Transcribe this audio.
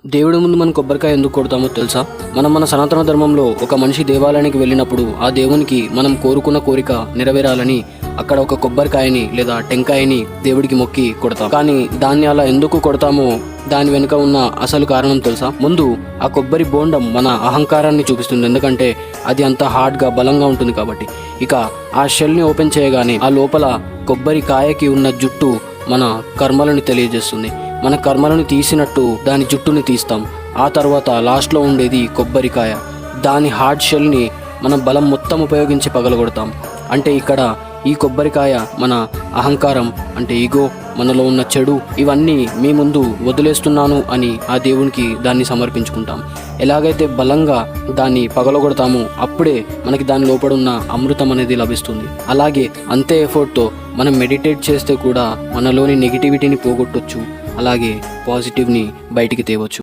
దేవుడి ముందు మనం కొబ్బరికాయ ఎందుకు కొడతామో తెలుసా? మన సనాతన ధర్మంలో ఒక మనిషి దేవాలయానికి వెళ్ళినప్పుడు ఆ దేవునికి మనం కోరుకున్న కోరిక నెరవేరాలని అక్కడ ఒక కొబ్బరికాయని లేదా టెంకాయని దేవుడికి మొక్కి కొడతాం. కానీ దాన్ని అలా ఎందుకు కొడతామో దాని వెనుక ఉన్న అసలు కారణం తెలుసా? ముందు ఆ కొబ్బరి బోండం మన అహంకారాన్ని చూపిస్తుంది, ఎందుకంటే అది అంత హార్డ్గా బలంగా ఉంటుంది కాబట్టి. ఇక ఆ షెల్ని ఓపెన్ చేయగానే ఆ లోపల కొబ్బరికాయకి ఉన్న జుట్టు మన కర్మలను తెలియజేస్తుంది. మన కర్మలను తీసినట్టు దాని జుట్టుని తీస్తాం. ఆ తర్వాత లాస్ట్లో ఉండేది కొబ్బరికాయ. దాని హార్డ్ షెల్ని మనం బలం మొత్తం ఉపయోగించి పగలగొడతాం. అంటే ఇక్కడ ఈ కొబ్బరికాయ మన అహంకారం, అంటే ఈగో, మనలో ఉన్న చెడు ఇవన్నీ మీ ముందు వదిలేస్తున్నాను అని ఆ దేవునికి దాన్ని సమర్పించుకుంటాం. ఎలాగైతే బలంగా దాన్ని పగలగొడతామో అప్పుడే మనకి దాని లోపడున్న అమృతం అనేది లభిస్తుంది. అలాగే అంతే ఎఫర్ట్తో మనం మెడిటేట్ చేస్తే కూడా మనలోని నెగిటివిటీని పోగొట్టొచ్చు, అలాగే పాజిటివ్ని బయటికి తేవచ్చు.